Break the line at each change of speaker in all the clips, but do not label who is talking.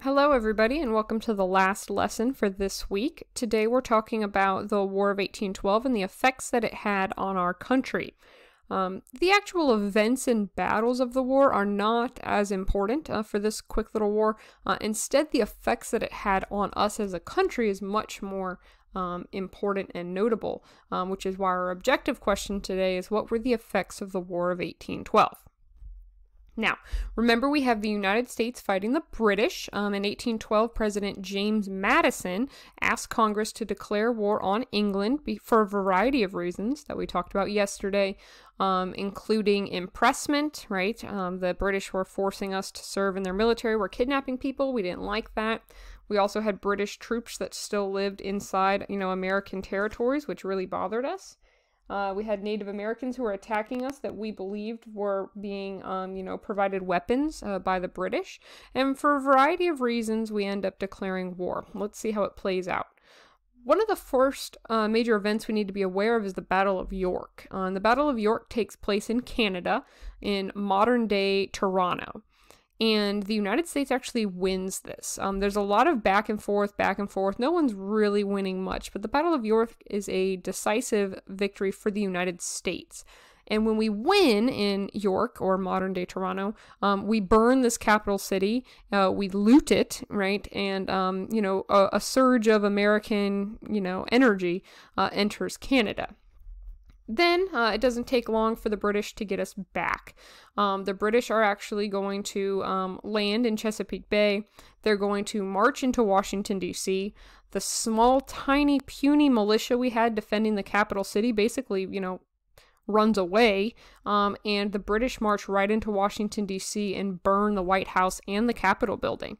Hello, everybody, and welcome to the last lesson for this week. Today we're talking about the War of 1812 and the effects that it had on our country. The actual events and battles of the war are not as important for this quick little war. Instead, the effects that it had on us as a country is much more important and notable, which is why our objective question today is, what were the effects of the War of 1812? Now, remember, we have the United States fighting the British. In 1812, President James Madison asked Congress to declare war on England for a variety of reasons that we talked about yesterday, including impressment, right? The British were forcing us to serve in their military, were kidnapping people. We didn't like that. We also had British troops that still lived inside, American territories, which really bothered us. We had Native Americans who were attacking us that we believed were being, provided weapons by the British. And for a variety of reasons, we end up declaring war. Let's see how it plays out. One of the first major events we need to be aware of is the Battle of York. The Battle of York takes place in Canada, in modern-day Toronto. And the United States actually wins this. There's a lot of back and forth. No one's really winning much, but the Battle of York is a decisive victory for the United States. And when we win in York, or modern-day Toronto, we burn this capital city, we loot it, right? And, a surge of American, energy enters Canada. Then it doesn't take long for the British to get us back. The British are actually going to land in Chesapeake Bay. They're going to march into Washington, D.C. The small, tiny, puny militia we had defending the capital city basically, runs away. And the British march right into Washington, D.C. and burn the White House and the Capitol building.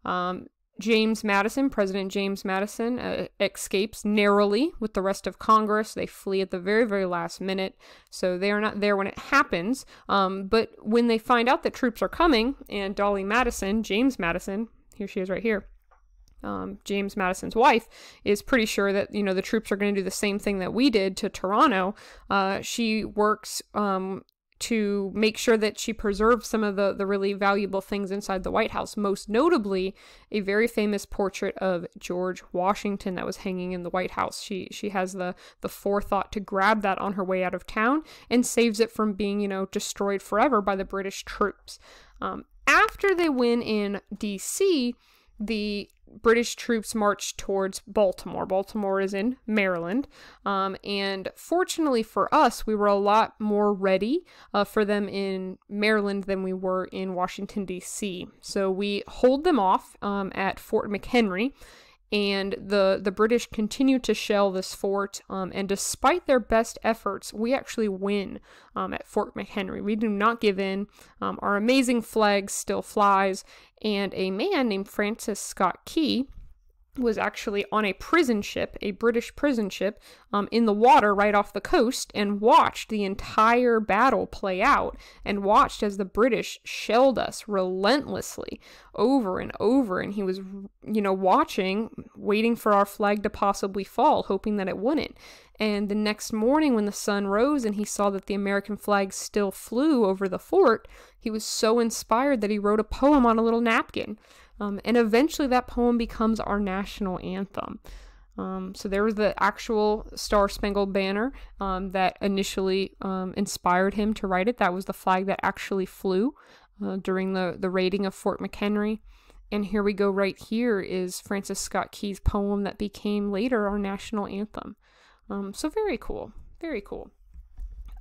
President James Madison, escapes narrowly with the rest of Congress. They flee at the very, very last minute, so they are not there when it happens. But when they find out that troops are coming, and Dolly Madison, James Madison, here she is right here, James Madison's wife, is pretty sure that, the troops are going to do the same thing that we did to Toronto. She works to make sure that she preserves some of the really valuable things inside the White House, most notably a very famous portrait of George Washington that was hanging in the White House. She has the forethought to grab that on her way out of town and saves it from being, destroyed forever by the British troops. After they win in D.C., the British troops march towards Baltimore. Baltimore is in Maryland. And fortunately for us, we were a lot more ready for them in Maryland than we were in Washington, D.C. So we hold them off at Fort McHenry. And the British continue to shell this fort, and despite their best efforts, we actually win at Fort McHenry. We do not give in. Our amazing flag still flies, and a man named Francis Scott Key was actually on a prison ship, a British prison ship, in the water right off the coast, and watched the entire battle play out, and watched as the British shelled us relentlessly over and over, and he was, watching, waiting for our flag to possibly fall, hoping that it wouldn't. And the next morning when the sun rose and he saw that the American flag still flew over the fort, he was so inspired that he wrote a poem on a little napkin. And eventually that poem becomes our national anthem. So there was the actual Star-Spangled Banner that initially inspired him to write it. That was the flag that actually flew during the raiding of Fort McHenry. And here we go, right here is Francis Scott Key's poem that became later our national anthem. So very cool, very cool.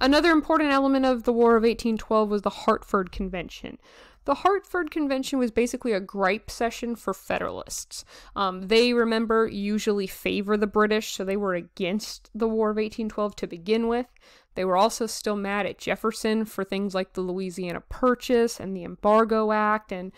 Another important element of the War of 1812 was the Hartford Convention. The Hartford Convention was basically a gripe session for Federalists. They, remember, usually favor the British, so they were against the War of 1812 to begin with. They were also still mad at Jefferson for things like the Louisiana Purchase and the Embargo Act, and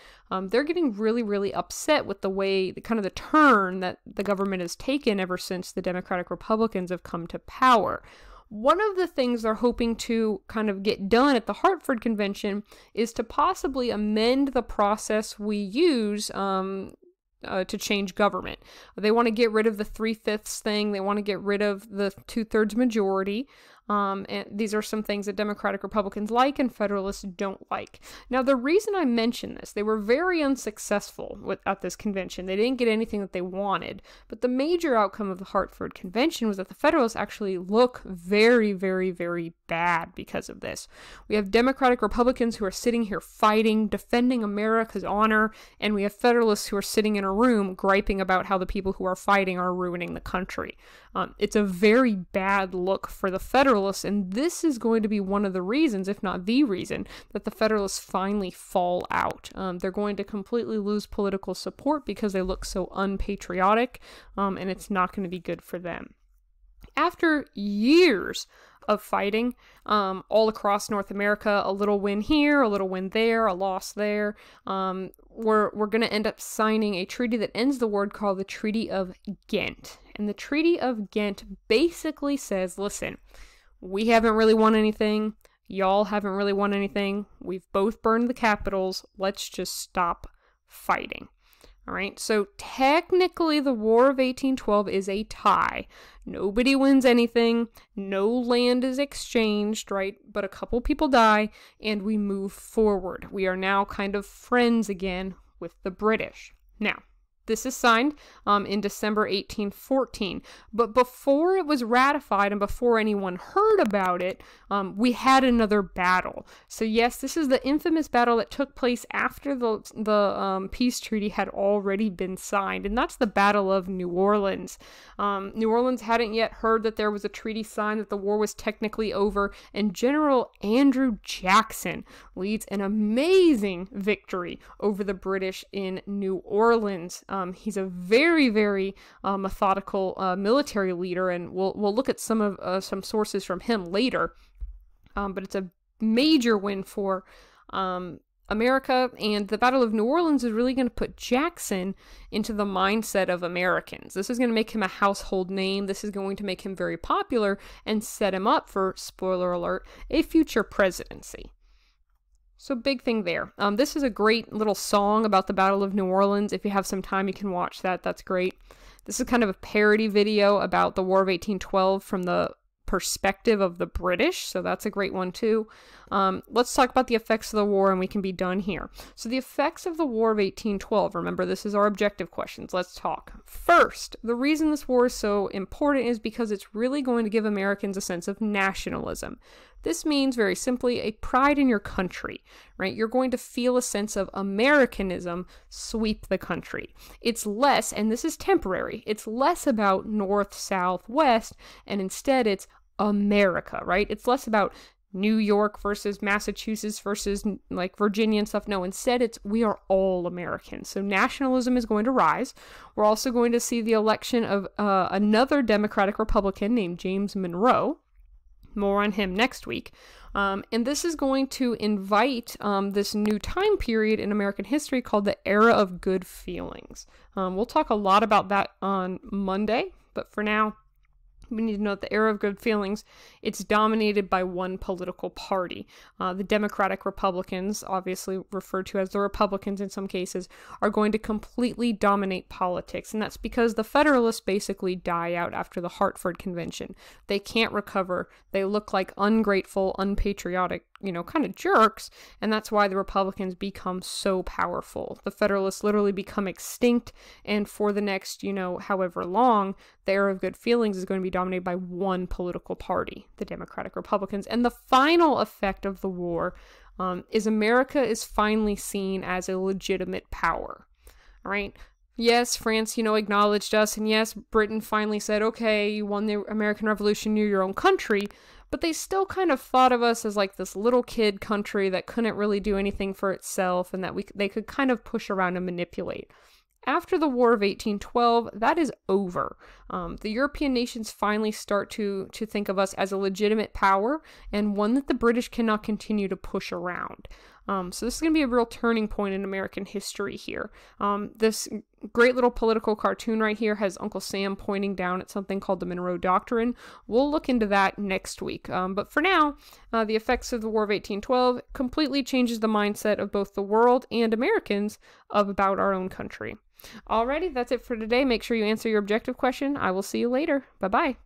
they're getting really, really upset with the way, the turn that the government has taken ever since the Democratic Republicans have come to power. One of the things they're hoping to kind of get done at the Hartford Convention is to possibly amend the process we use to change government. They want to get rid of the 3/5 thing. They want to get rid of the 2/3 majority. And these are some things that Democratic Republicans like and Federalists don't like. Now, the reason I mention this, they were very unsuccessful at this convention. They didn't get anything that they wanted. But the major outcome of the Hartford Convention was that the Federalists actually look very, very, very bad because of this. We have Democratic Republicans who are sitting here fighting, defending America's honor, and we have Federalists who are sitting in a room griping about how the people who are fighting are ruining the country. It's a very bad look for the Federalists, and this is going to be one of the reasons, if not the reason, that the Federalists finally fall out. They're going to completely lose political support because they look so unpatriotic, and it's not going to be good for them. After years of fighting all across North America, a little win here, a little win there, a loss there, we're going to end up signing a treaty that ends the war called the Treaty of Ghent. And the Treaty of Ghent basically says, listen, we haven't really won anything. Y'all haven't really won anything. We've both burned the capitals. Let's just stop fighting. All right, so technically the War of 1812 is a tie. Nobody wins anything, no land is exchanged, right? But a couple people die, and we move forward. We are now kind of friends again with the British. Now, this is signed in December 1814, but before it was ratified and before anyone heard about it, we had another battle. So yes, this is the infamous battle that took place after the peace treaty had already been signed, and that's the Battle of New Orleans. New Orleans hadn't yet heard that there was a treaty signed, that the war was technically over, and General Andrew Jackson leads an amazing victory over the British in New Orleans. He's a very, very methodical military leader, and we'll look at some sources from him later. But it's a major win for America, and the Battle of New Orleans is really going to put Jackson into the mindset of Americans. This is going to make him a household name. This is going to make him very popular and set him up for, spoiler alert, a future presidency. So big thing there. This is a great little song about the Battle of New Orleans. If you have some time, you can watch that. That's great. This is kind of a parody video about the War of 1812 from the perspective of the British, so that's a great one too. Let's talk about the effects of the war and we can be done here. So the effects of the War of 1812, remember this is our objective questions, let's talk. First, the reason this war is so important is because it's really going to give Americans a sense of nationalism. This means, very simply, a pride in your country, right? You're going to feel a sense of Americanism sweep the country. It's less, and this is temporary, it's less about North, South, West, and instead it's America, right? It's less about New York versus Massachusetts versus like Virginia and stuff. No, instead it's we are all Americans. So nationalism is going to rise. We're also going to see the election of another Democratic Republican named James Monroe. More on him next week. And this is going to invite this new time period in American history called the Era of Good Feelings. We'll talk a lot about that on Monday, but for now, we need to note the Era of Good Feelings, it's dominated by one political party. The Democratic Republicans, obviously referred to as the Republicans in some cases, are going to completely dominate politics. And that's because the Federalists basically die out after the Hartford Convention. They can't recover. They look like ungrateful, unpatriotic, kind of jerks. And that's why the Republicans become so powerful. The Federalists literally become extinct. And for the next, however long, the Era of Good Feelings is going to be dominated by one political party, the Democratic Republicans. And the final effect of the war is America is finally seen as a legitimate power, all right? Yes, France, acknowledged us, and yes, Britain finally said, okay, you won the American Revolution, you're your own country, but they still kind of thought of us as like this little kid country that couldn't really do anything for itself and that they could kind of push around and manipulate. After the War of 1812, that is over. The European nations finally start to think of us as a legitimate power and one that the British cannot continue to push around. So this is going to be a real turning point in American history here. This great little political cartoon right here has Uncle Sam pointing down at something called the Monroe Doctrine. We'll look into that next week. But for now, the effects of the War of 1812 completely changes the mindset of both the world and Americans about our own country. Alrighty, that's it for today. Make sure you answer your objective question. I will see you later. Bye-bye.